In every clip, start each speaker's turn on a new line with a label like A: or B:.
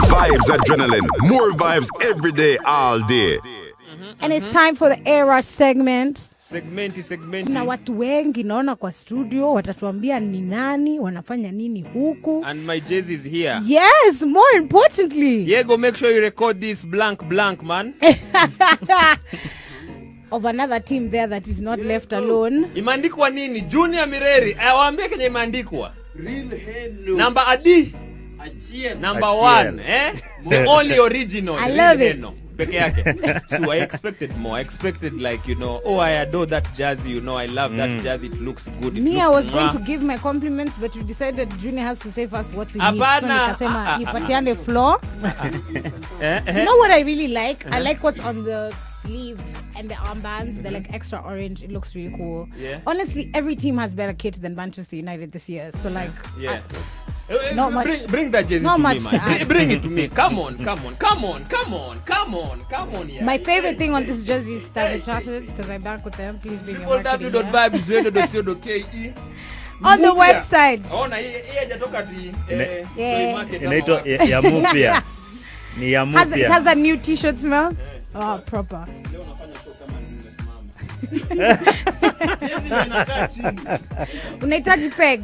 A: Vibes, adrenaline, more vibes every day, all day.
B: And it's time for the era segment.
C: Segmenti.
B: Na watu wengi naona kwa studio watatuambia ni nani, wanafanya nini huku.
C: And my Jay-Z is here.
B: Yes, more importantly.
C: Diego, make sure you record this blank, man.
B: Of another team there that is not left alone.
C: Imandikwa nini? Junior Mireri. Waambie kenye imandikwa.
D: Real Hello.
C: Number Adi. Number 1. The only original.
B: I love it.
C: Peke yake. So I expected more. I expected like, I adore that jazzy, I love that jazzy. It looks good.
B: I was going to give my compliments, but you decided Junior has to say first what's in it. So nikasema nipatiane floor. You know what I really like? I like what's on the sleeve and the armbands. They're like extra orange. It looks really cool.
C: Yeah.
B: Honestly, every team has better kit than Manchester United this year. So like,
C: yeah.
B: Not much.
C: Bring that jersey
B: not
C: to
B: much
C: me,
B: to
C: man. Bring it to me. Come on. Yeah.
B: My favorite thing on this jersey is Standard Chartered because I bank with them. Please bring your marketing here.
C: www.vibes.co.ke
B: on the website.
E: Inaitwa ya mupia. Ni ya mupia.
B: It has a new t-shirt smell. Oh, proper. Unahitaji peg.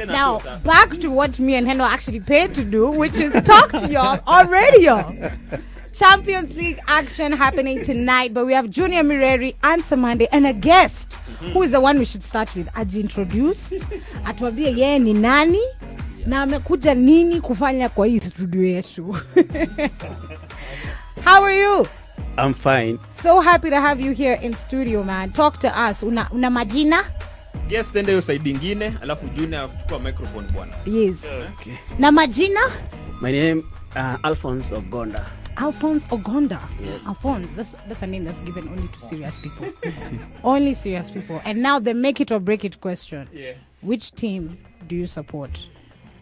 B: Now, back to what me and Heno actually paid to do, which is talk to y'all on radio. Champions League action happening tonight, but we have Junior Mireri and Semande and a guest who is the one we should start with. Aji introduce, atuambie yeye ni nani na amekuja nini kufanya kwa hii studio yetu. How are you?
D: I'm fine.
B: So happy to have you here in studio, man. Talk to us. Una majina?
C: Yes, tende yo side ingine, alafu Junior chukua microphone bwana.
B: Yes. Okay. Na majina?
D: My name Alponse Ogonda.
B: Alphonse Ogonda.
D: Yes.
B: Alphonse, that's a name that's given only to serious people. Only serious people. And now the make it or break it question.
C: Yeah.
B: Which team do you support?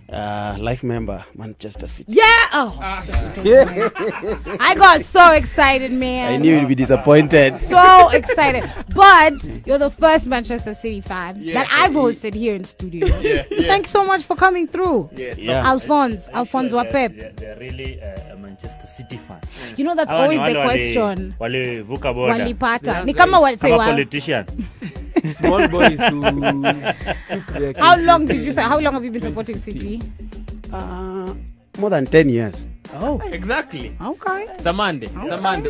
D: Life member, Manchester City.
B: Yeah! Oh, I got so excited, man.
D: I knew you'd be disappointed.
B: So excited. But you're the first Manchester City fan that I've hosted here in studio. Thanks so much for coming through. Alphonse Wapep.
E: They're really a Manchester City fan.
B: You know, that's always the question.
E: Walivuka boda.
B: Walipata. Ni kama
E: kama politician.
D: Small boys who took their
B: How long have you been supporting City?
D: More than 10 years.
B: Oh.
C: Exactly.
B: Okay.
C: Samande.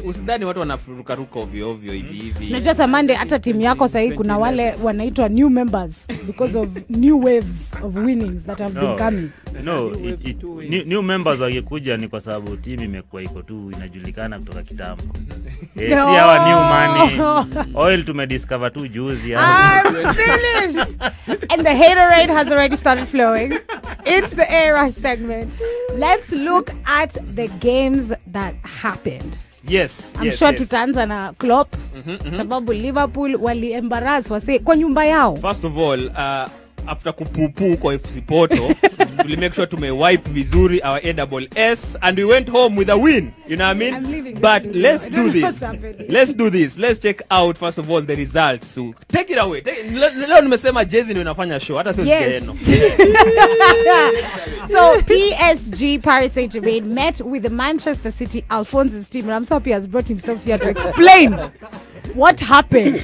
C: Usidhani watu wanafuruka ovyo hivi.
B: Najua Samande hata timu yako sasa kuna wale wanaitwa new members because of new waves of winnings that have been coming.
E: No, new members wakikuja ni kwa sababu timu imekuwa iko tu inajulikana kutoka kitambo. Si hawa new money. Oil tumediscover tu juzi.
B: I'm finished. And the haterade has already started flowing. It's the era segment. Let's look at the games that happened.
C: Yes.
B: I'm sure tutaanza na Klopp. Sababu Liverpool wali embarrass wase kwa nyumba yao.
C: First of all, after kupupu kwa FC Porto, we make sure to wipe vizuri our AWS and we went home with a win. You know what I mean? But let's do this. Let's check out first of all the results. So take it away. Leo nimesema Jay-Z ndio inafanya show. Hata sio Geno.
B: So PSG Paris Saint-Germain met with the Manchester City Alphonse's team, and I'm so happy he has brought himself here to explain what happened.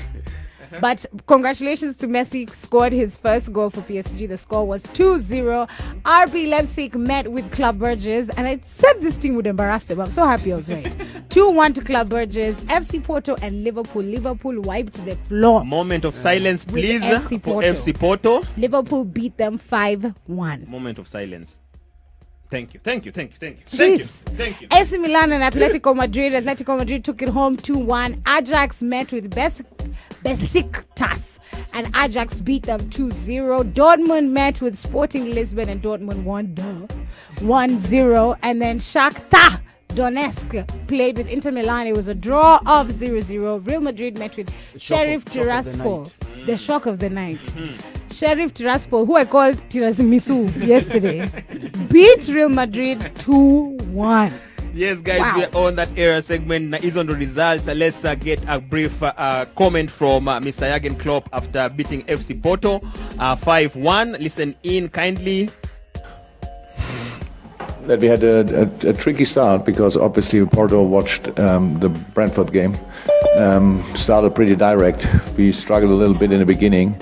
B: But congratulations to Messi, scored his first goal for PSG. The score was 2-0. RB Leipzig met with Club Brugge, and I said this team would embarrass them. I'm so happy I was right. 2-1 to Club Brugge. FC Porto and Liverpool. Liverpool wiped the floor.
C: Moment of silence, please, for FC Porto.
B: Liverpool beat them 5-1.
C: Moment of silence. Thank you.
B: AC Milan and Atletico Madrid. Atletico Madrid took it home 2-1. Ajax met with Besiktas, and Ajax beat them 2-0. Dortmund met with Sporting Lisbon, and Dortmund won 1-0. And then Shakhtar Donetsk played with Inter Milan. It was a draw of 0-0. Real Madrid met with Sheriff Tiraspol. The shock of the night. Sheriff Tiraspol, who I called Tirazimisu yesterday, beat Real Madrid 2-1.
C: Yes, guys,
B: Wow.
C: we're on that era segment. Is on the results. Let's get a brief comment from Mr. Jurgen Klopp after beating FC Porto 5-1. Listen in kindly.
F: That we had a tricky start because obviously Porto watched the Brentford game. Started pretty direct. We struggled a little bit in the beginning.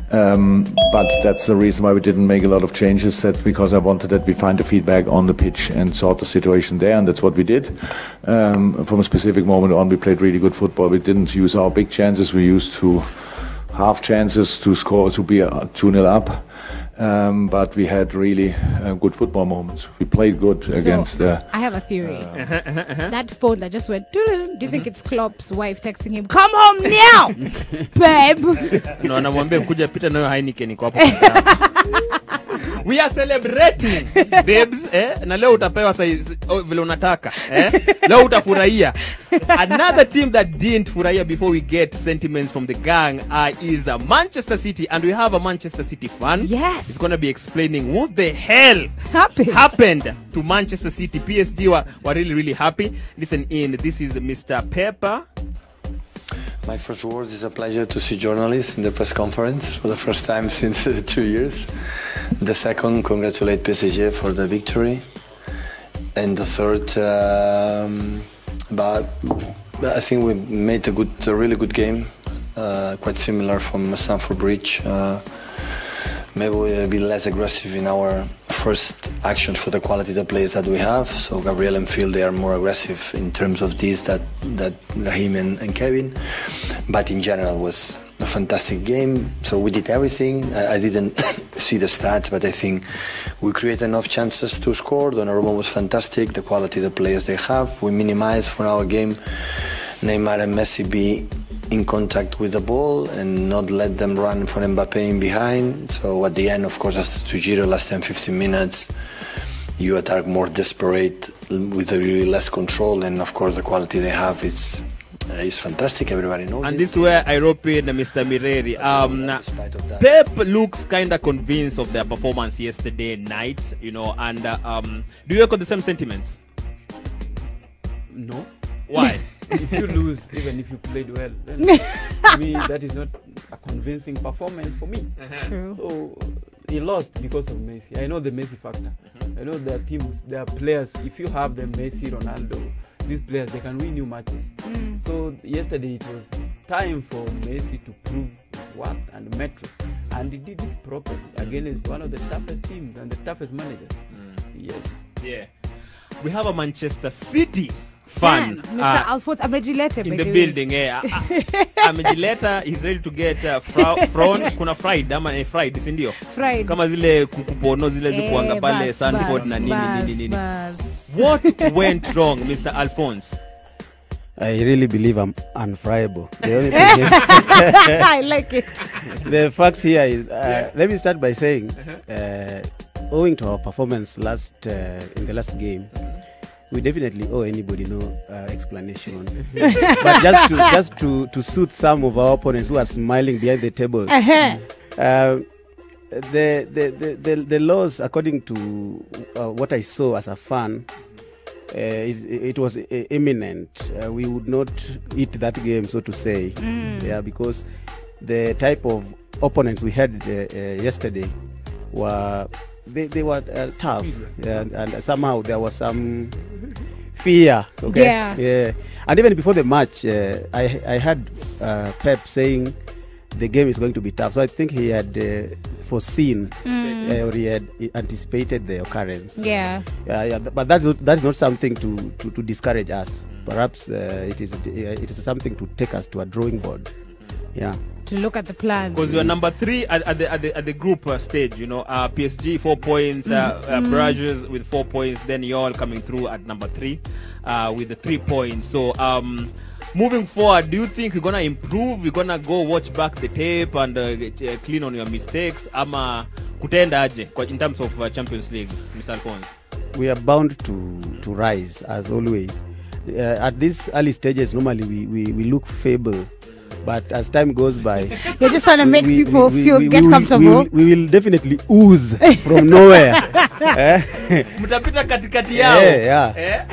F: But that's the reason why we didn't make a lot of changes, that because I wanted that we find the feedback on the pitch and sort the situation there, and that's what we did. From a specific moment on, we played really good football. We didn't use our big chances. We used to half chances to score, to be 2-0 up. But we had really good football moments. We played good against...
B: I have a theory. That phone that just went, do you think it's Klopp's wife texting him, come home now, babe?
C: No, anamwambia kuja pita nayo Heineken iko hapo. We are celebrating, babes, na leo utapewa vile unataka, leo utafurahia. Another team that didn't furahia before we get sentiments from the gang is Manchester City, and we have a Manchester City fan.
B: Yes.
C: He's going to be explaining what the hell happened to Manchester City. PSG were really, really happy. Listen in, this is Mr. Pepper.
G: My first words is a pleasure to see journalists in the press conference for the first time since 2 years. The second, congratulate PSG for the victory. And the third, but I think we made a really good game, quite similar from Stamford Bridge. Maybe we'll be less aggressive in our first actions for the quality of the players that we have. So Gabriel and Phil, they are more aggressive in terms of this that Raheem and Kevin. But in general, it was a fantastic game. So we did everything. I didn't see the stats, but I think we created enough chances to score. Donnarumma was fantastic. The quality of the players they have. We minimized for our game. Neymar and Messi be in contact with the ball and not let them run for Mbappe in behind. So at the end, of course, after 2-0, last 10-15 minutes, you attack more desperate with a really less control, and of course the quality they have is fantastic. Everybody knows
C: and
G: it.
C: This is where I rope in Mr. MIRERI. Pep looks kind of convinced of their performance yesterday night, you know, and do you echo the same sentiments?
D: No.
C: Why?
D: If you lose, even if you played well, then to me that is not a convincing performance for me.
B: True.
D: So he lost because of Messi. I know the Messi factor. I know their teams, their players. If you have them, Messi, Ronaldo, these players, they can win you matches. So yesterday it was time for Messi to prove his worth and mettle, and he did it properly against one of the toughest teams and the toughest managers. Yes.
C: Yeah. We have a Manchester City fan.
B: Mr. Alphonse Amejilete
C: in the building. Amejileta is ready to get front. Kuna fried ama fried, si ndio?
B: Fried.
C: Kama zile kukupono zile zikuanga pale Sandford na nini. What went wrong, Mr. Alphonse?
H: I really believe I'm unfriable. The only thing
B: I like it.
H: The fact here is, let me start by saying, owing to our performance in the last game, we definitely owe anybody no explanation. But just to soothe some of our opponents who are smiling behind the tables, the loss, according to what I saw as a fan, it was imminent. We would not eat that game, so to say, because the type of opponents we had yesterday were they were tough, and somehow there was some fear. Okay, yeah. And even before the match, I heard Pep saying the game is going to be tough. So I think he had foreseen or he had anticipated the occurrence.
B: Yeah.
H: But that's not something to discourage us. Perhaps it is something to take us to a drawing board. Yeah.
B: To look at the plan.
C: Because you are number 3 at the group stage, you know. PSG 4 points, Brazzers with 4 points. Then you all coming through at number 3 with the 3 points. So moving forward, do you think you're gonna improve? You're gonna go watch back the tape and clean on your mistakes? Ama kutenda aje in terms of Champions League, Mr. Alphonse?
H: We are bound to rise as always. At these early stages, normally we look feeble. But as time goes by,
B: you're just trying to make people get comfortable.
H: We will definitely ooze from nowhere.
C: Mtapita katikati yao.
H: Yeah.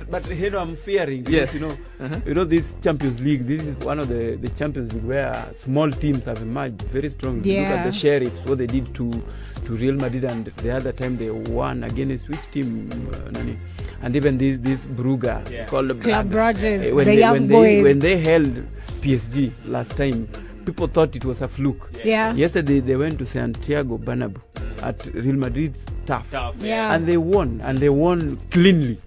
D: But I'm fearing. Yes, you know this Champions League. This is one of the Champions League where small teams have emerged very strongly.
B: Yeah.
D: Look at the Sheriffs, what they did to Real Madrid, and the other time they won against which team? And even this Brugge called
B: Club Rogers,
D: when they held PSG last time, people thought it was a fluke.
B: Yeah.
D: Yesterday they went to Santiago Bernabeu at Real Madrid's turf.
B: Yeah.
D: And they won cleanly.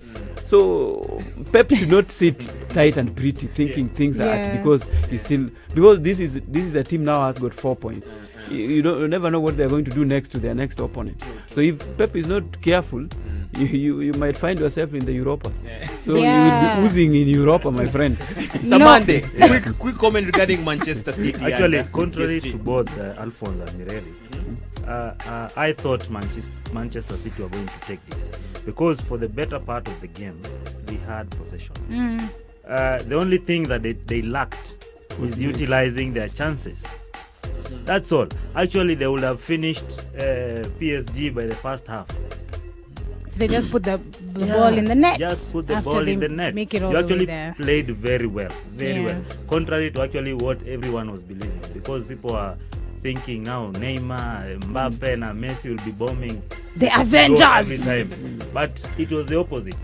D: So Pep should not sit tight and pretty thinking things are at, because this is a team now has got 4 points. You never know what they're going to do next to their next opponent. So if Pep is not careful, you might find yourself in the Europas. So you will be oozing in Europa, my friend.
C: Samande, quick comment regarding Manchester City.
E: Actually, contrary to both Alponse and MIRERI, I thought Manchester City were going to take this, because for the better part of the game, we had possession. The only thing that they lacked was utilizing their chances. That's all. Actually, they would have finished PSG by the first half.
B: They just put the ball in the net.
E: Just put the ball in the net.
B: Make it all
E: you actually
B: there.
E: Played very well. Very well. Contrary to actually what everyone was believing. Because people are thinking now Neymar, Mbappe and Messi will be bombing
B: the Avengers
E: every time. But it was the opposite.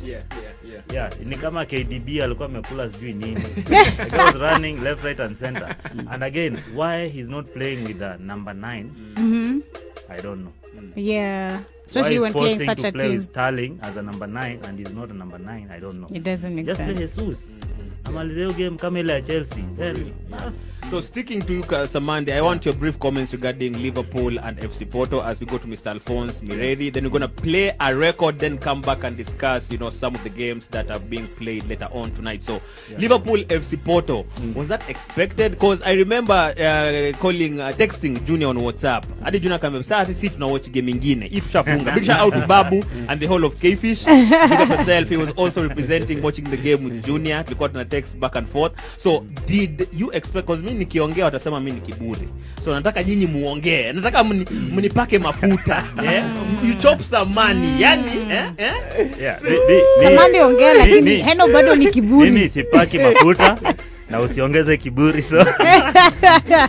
E: Yeah, ni kama KDB alikuwa amekula sijui nini. The guy was running left, right and center. And again, why he's not playing with the number 9? I don't know.
B: Yeah. Especially when playing such a team.
E: Sterling as a number 9 and he's not a number 9, I don't know.
B: It doesn't make sense.
E: Just play Jesus. Amalizeo game kama ile ya Chelsea. Then
C: So sticking to you, Semande, I want your brief comments regarding Liverpool and FC Porto as we go to Mr. Alponse, MIRERI. Then we're going to play a record, then come back and discuss, some of the games that are being played later on tonight. So Liverpool, FC Porto, was that expected? Because I remember texting Junior on WhatsApp. Adi Junior kama sasa sisi tuna watch game ingine. If shafunga. Big shout out to Babu and the whole of K-Fish. Big up yourself. He was also representing watching the game with Junior. We got a text back and forth. So did you expect, because nikiongea watasema mimi ni kiburi, so nataka nyinyi muongee, nataka mnipake mafuta you chop some money
B: Semande ongea, lakini heno bado ni kiburi.
E: Mimi sipaki mafuta na usiongeze kiburi. So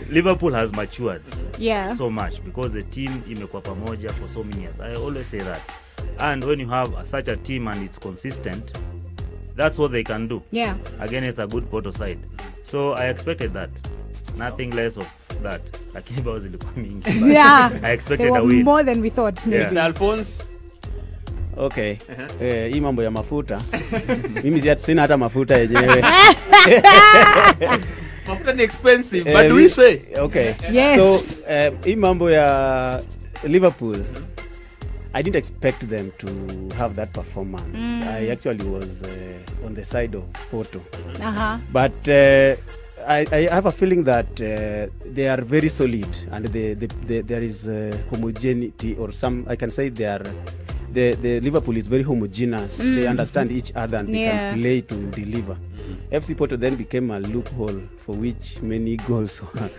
E: Liverpool has matured so much because the team imekuwa pamoja for so many years. I always say that. And when you have such a team and it's consistent, that's what they can do. Again, it's a good Porto side. So I expected that. Nothing less of that. Lakini bao zilikuwa mingi. I expected a win.
B: More than we thought.
C: Mr. Alponse.
H: Okay. Hii mambo ya mafuta. Mimi sina hata mafuta yenyewe.
C: Mafuta ni expensive, but do we say?
H: Okay.
B: Yes.
H: So, hii mambo ya Liverpool, I didn't expect them to have that performance. I actually was on the side of Porto. But I have a feeling that they are very solid, and there is homogeneity, or some, I can say the Liverpool is very homogeneous. They understand each other and they can play to deliver. FC Porto then became a loophole for which many goals were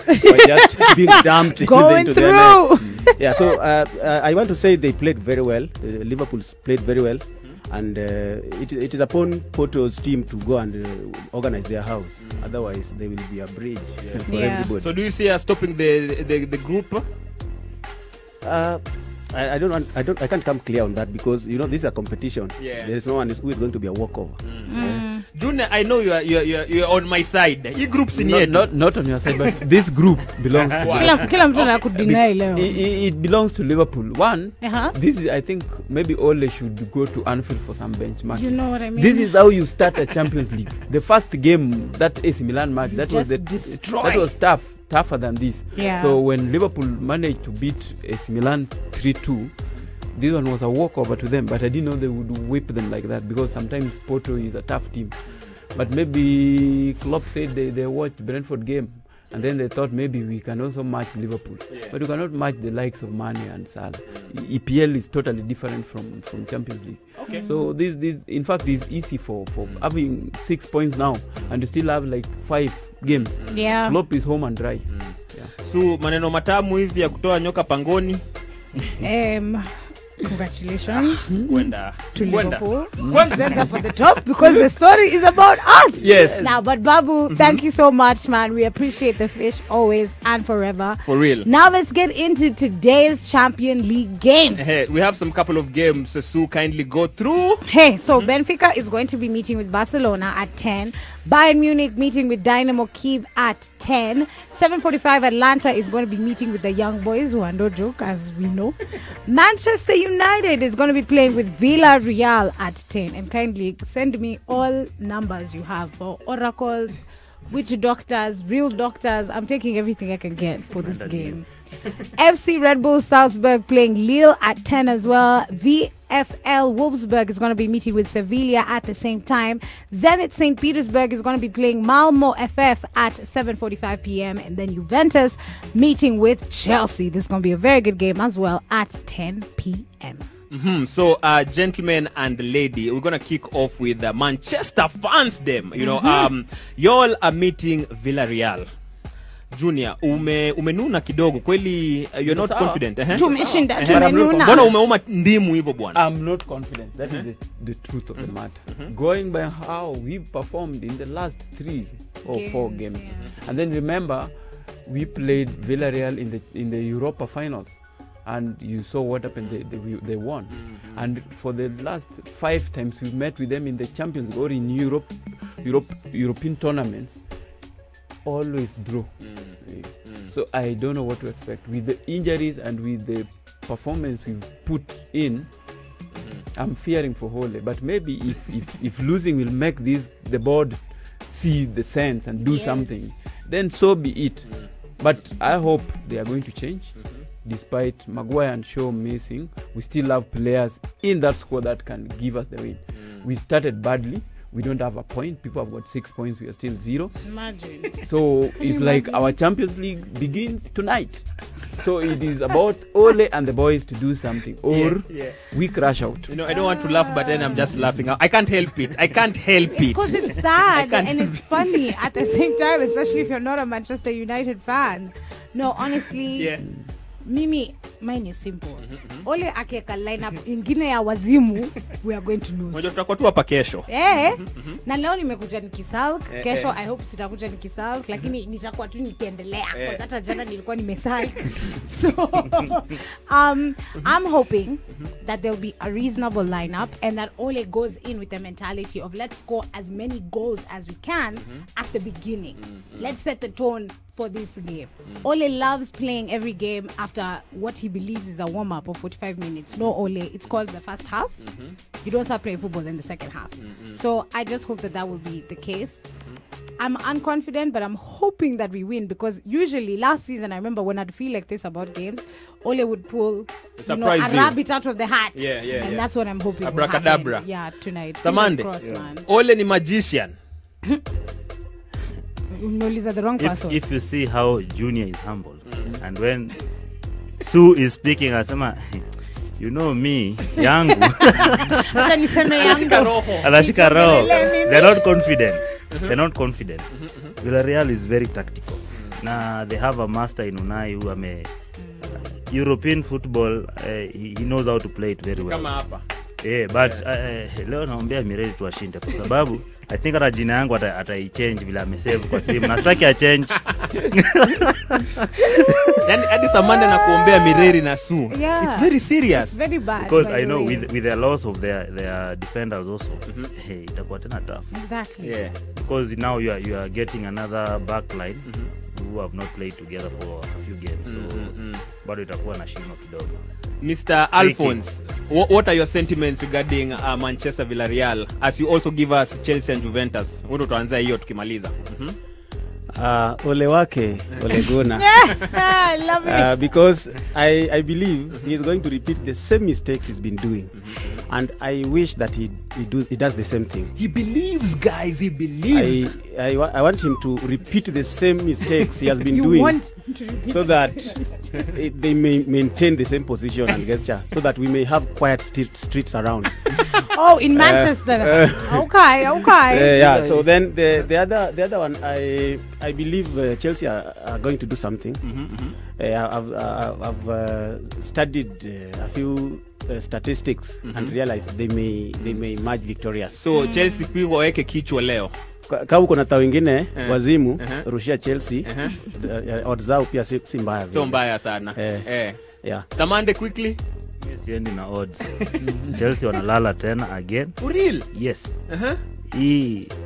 H: just being dumped into their net. So I want to say they played very well. Liverpool played very well. And it is upon Porto's team to go and organize their house. Otherwise, there will be a bridge for everybody.
C: So, do you see us stopping the group?
H: I can't come clear on that, because this is a competition. There is no one who is going to be a walkover.
C: June, I know you're on my side. Groups in
D: not on your side, but this group belongs to it belongs to Liverpool. One, this is, I think maybe Ole should go to Anfield for some benchmarking.
B: You know what I mean?
D: This is how you start a Champions League. The first game, that AC Milan match, that was tougher than this. So when Liverpool managed to beat AC Milan 3-2, this one was a walkover to them, but I didn't know they would whip them like that, because sometimes Porto is a tough team. But maybe Klopp said they watched Brentford game And then they thought maybe we can also match Liverpool. But we cannot match the likes of Mane and Salah. EPL is totally different from Champions League.
C: Okay.
D: So this in fact is easy for having 6 points now and you still have like 5 games.
B: Yeah.
D: Klopp is home and dry.
C: So maneno matamu hivi ya kutoa nyoka pangoni.
B: Congratulations to Liverpool. That's up at the top because the story is about us.
C: Yes.
B: Now, but Babu, thank you so much, man. We appreciate the fish always and forever.
C: For real.
B: Now let's get into today's Champions League games.
C: Hey, we have some couple of games. So kindly go through.
B: Hey, so Benfica is going to be meeting with Barcelona at 10. Bayern Munich meeting with Dynamo Kyiv at 10. 7:45 Atlanta is going to be meeting with the young boys who are no joke, as we know. Manchester United is going to be playing with Villarreal at 10. And kindly send me all numbers you have for oracles, witch doctors, real doctors. I'm taking everything I can get for this game. FC Red Bull Salzburg playing Lille at 10 as well. VfL Wolfsburg is going to be meeting with Sevilla at the same time. Zenit St. Petersburg is going to be playing Malmo FF at 7:45 p.m. And then Juventus meeting with Chelsea. This is going to be a very good game as well at 10 p.m.
C: So, gentlemen and lady, we're gonna kick off with the Manchester fans. Them, you know, y'all are meeting Villarreal. Junior, umenuna kidogo kweli, you're not confident.
B: Tumeshinda, tumenuna.
C: Mbona umeuma ndimu hivyo bwana?
D: I'm not confident. That is the truth of the matter. Going by how we performed in the last 3 or 4 games. And then remember, we played Villarreal in the Europa finals. And you saw what happened, they won. And for the last 5 times we met with them in the Champions League or in European tournaments, always draw. So I don't know what to expect with the injuries and with the performance we put in. I'm fearing for Ole, but maybe if losing will make the board see the sense and do something, then so be it. But I hope they are going to change. Despite Maguire and Shaw missing, we still have players in that squad that can give us the win. We started badly. We don't have a point. People have got 6 points. We are still 0.
B: Imagine.
D: So it's like our Champions League begins tonight. So it is about Ole and the boys to do something, or we crash out.
C: You know, I don't want to laugh, but then I'm just laughing. I can't help it.
B: Because it's sad and it's funny at the same time, especially if you're not a Manchester United fan. No, honestly, Mimi, mine is simple. Ole akiweka lineup ingine ya wazimu, we are going to lose.
C: Moja tutakuwa tu hapa kesho.
B: Na leo nimekuja nikisalk, kesho I hope sitakuja nikisalk, lakini nitakuwa tu nikiendelea. Kwa hata jana nilikuwa nimesalk. So I'm hoping that there'll be a reasonable lineup and that Ole goes in with the mentality of let's score as many goals as we can at the beginning. Let's set the tone for this game. Ole loves playing every game after what he believes is a warm-up of 45 minutes. No, Ole, it's called the first half. You don't start playing football in the second half. So I just hope that will be the case. I'm unconfident, but I'm hoping that we win because usually last season, I remember when I'd feel like this about games, Ole would pull a rabbit out of the hat. And that's what I'm hoping
C: Abracadabra.
B: will happen. Yeah, tonight.
C: Semande. Ole ni magician.
B: The wrong person.
E: If you see how Junior is humble, and when Sue is speaking, asema, you know me, yangu. Anashika roho. They're not confident. They're not confident. Villarreal is very tactical. Now they have a master in Unai who European football. He knows how to play it very well. But leo naombea MIRERI tuwashinde kwa sababu I think hata jina yangu atai-change vile amesave kwa simu. Nataki a change.
C: Yani hadi Semande na kuombea MIRERI na Sue. It's very serious.
B: Very bad.
E: Because I know with the loss of their defenders also, itakuwa tena tough.
B: Exactly.
E: Because now you are getting another backline who have not played together for a few games. So bado itakuwa na shimo kidogo.
C: Mr. Alponse, what are your sentiments regarding Manchester Villarreal as you also give us Chelsea and Juventus? Tuanze hiyo tukimaliza.
H: Ole wake, Ole Gunnar.
B: I love it.
H: Because I believe he is going to repeat the same mistakes he's been doing. And I wish that he does the same thing.
C: He believes, guys. He believes.
H: I want him to repeat the same mistakes he has been doing, so that they may maintain the same position and gesture, so that we may have quiet streets around.
B: Oh, in Manchester. Okay.
H: Yeah. So then the other one, I believe Chelsea are going to do something. I've studied a few statistics and realized they may emerge victorious.
C: So Chelsea people waweke kichwa leo.
H: Kama kuna tao wengine wazimu rushia Chelsea, odds zao pia si mbaya vile.
C: So mbaya sana.
H: Yeah.
C: Semande quickly.
E: Siendi na odds. Chelsea wanalala tena again.
C: For real?
E: Yes.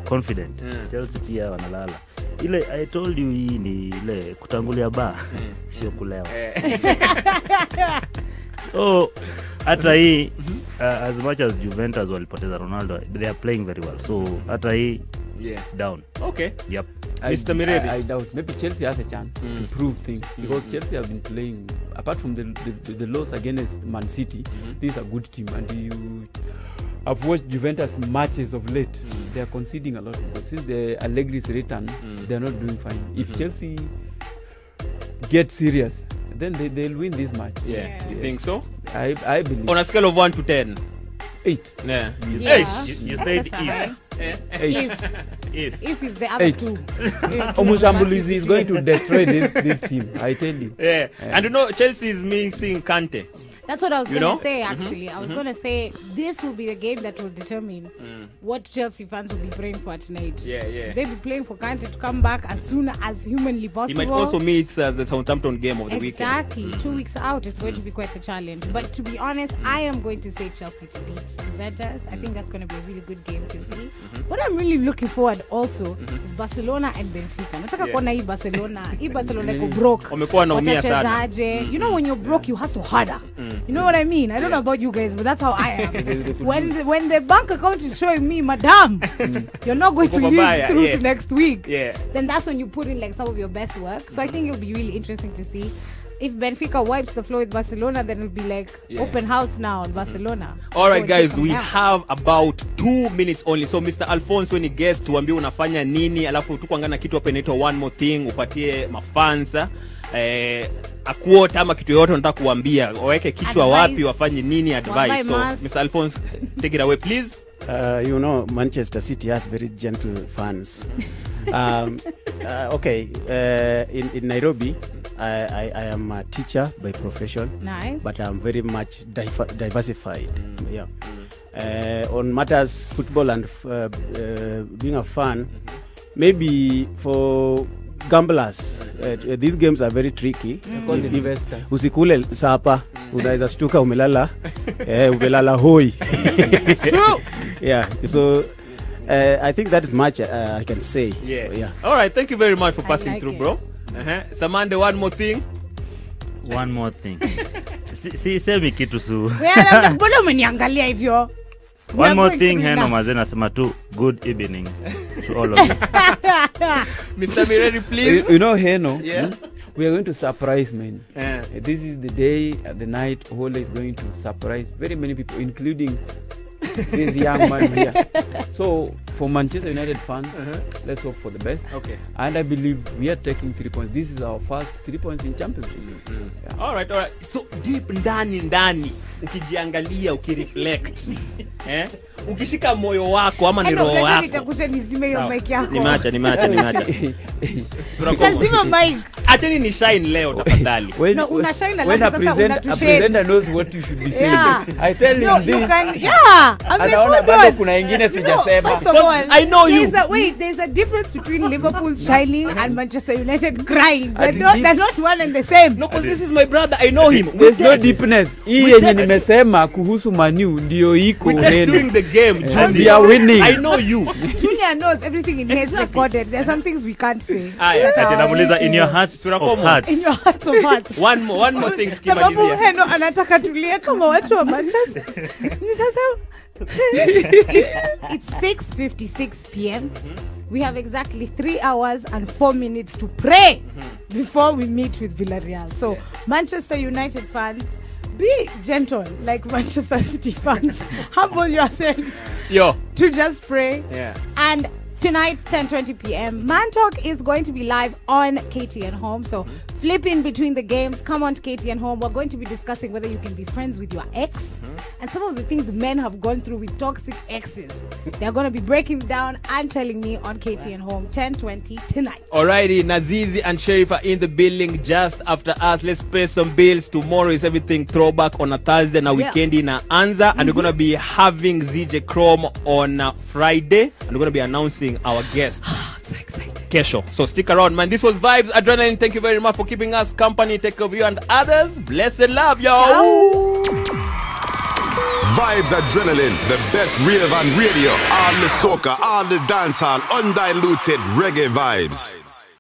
E: Confident. Chelsea pia wanalala. Ile I told you hii ni ile kutangulia ba sio kulewa. So hata hii as much as Juventus walipoteza Ronaldo, they are playing very well. So hata hii down.
C: Okay.
E: Yep.
C: Mr. Mireri.
D: I doubt. Maybe Chelsea has a chance to prove things, because Chelsea have been playing, apart from the loss against Man City, this is a good team, and I've watched Juventus matches of late. They are conceding a lot of goals. Since the Allegri's return, they are not doing fine. If Chelsea get serious, then they'll win this match.
C: Yeah. You think so?
D: I believe.
C: On a scale of 1 to 10.
D: 8.
C: Yeah.
E: You said
B: if is the other
D: 8.
B: two.
D: Omushambulizi is going to destroy this team, I tell you.
C: Yeah. And you know, Chelsea is missing Kante.
B: That's what I was going to say, actually. I was going to say this will be the game that will determine what Chelsea fans will be praying for tonight.
C: Yeah.
B: They'll be playing for Kante to come back as soon as humanly possible.
C: He might also miss the Southampton game of the weekend.
B: Exactly. 2 weeks out, it's going to be quite the challenge. But to be honest, I am going to say Chelsea to beat Juventus. I think that's going to be a really good game to see. What I'm really looking forward also is Barcelona and Benfica. Nataka kuona hii Barcelona. Hii Barcelona iko broke.
C: Wamekuwa naumia sana.
B: You know, when you're broke, you hustle harder. You know what I mean? I don't know about you guys, but that's how I am. when the bank account is showing me, madam, you're not going to live through to next week, then that's when you put in like some of your best work. So I think it'll be really interesting to see. If Benfica wipes the floor with Barcelona, then it'll be like open house now in Barcelona.
C: All right, guys, we have about 2 minutes only. So Mr. Alponse, when he gets tuambie unafanya nini, alafu tukuangana kitu hapa inaitwa one more thing, upatie mafansa a quote ama kitu yote unataka kuambia, waweke kichwa wapi, wafanye nini, advice. So Mr. Alponse, take it away please.
H: You know, Manchester City has very gentle fans. Okay, in Nairobi, I am a teacher by profession.
B: Nice.
H: But I'm very much diversified. Yeah. On matters football and being a fan, maybe for gamblers, these games are very tricky. Usikule sapa, unaweza shtuka umelala, umelala hoi.
B: It's true.
H: Yeah. So I think that is much I can say.
C: Yeah. All right. Thank you very much for passing through, bro. Semande, one more thing.
E: One more thing. Semi kitu su.
B: Mbona umeniangalia hivyo?
E: One more thing, Heno Mazena nasema tu good evening to all of you.
C: Mr. Mireri, please.
D: You know, Heno, we are going to surprise men. This is the day, the night Ole is going to surprise very many people, including this young man here. So for Manchester United fans, let's hope for the best.
C: Okay.
D: And I believe we are taking 3 points. This is our first 3 points in Champions League.
C: All right. So deep ndani ukijiangalia, ukireflect, ukishika moyo wako ama ni roho yako.
B: Nitakuta nizime hiyo mic yako.
C: Nimeacha.
B: Tazima mic.
C: Acheni ni shine leo tafadhali.
D: When a presenter knows what you should be saying. I tell him this. Anaona bado kuna ingine sijasema.
C: I know you.
B: There's a difference between Liverpool shining and Manchester United crying. They're not one and the same.
C: No, because this is my brother. I know him.
D: There's no deepness. Hii yenye nimesema kuhusu Manu ndio iko
C: heno. We're just doing the game.
D: We are winning.
C: I know you.
B: Junior knows everything in his recorded. There's some things we can't say.
E: Namuliza in your heart of hearts.
B: In your hearts of hearts.
C: One more thing tukimalizia.
B: Sababu Heno anataka tulie kama watu wa Manchester. It's 6:56 p.m. we have exactly 3 hours and 4 minutes to pray before we meet with Villarreal. So, Manchester United fans, be gentle like Manchester City fans. Humble yourselves to just pray. And tonight, 10:20 p.m., Man Talk is going to be live on KTN Home. So flip in between the games. Come on to KTN Home. We're going to be discussing whether you can be friends with your ex and some of the things men have gone through with toxic exes. They're going to be breaking down and telling me on KTN Home, 10:20 tonight.
C: Alrighty, Nazizi and Sheriff are in the building just after us. Let's pay some bills. Tomorrow is everything throwback on a Thursday. Now weekend in Anza. And we're going to be having ZJ Chrome on Friday. And we're going to be announcing our guest.
B: I'm so excited.
C: Kesho. So stick around, man. This was Vibes Adrenaline. Thank you very much for keeping us company. Take care of you and others. Blessed love, yo.
B: Ciao.
A: Vibes Adrenaline, the best rave and radio. All the soca, all the dancehall, undiluted reggae vibes.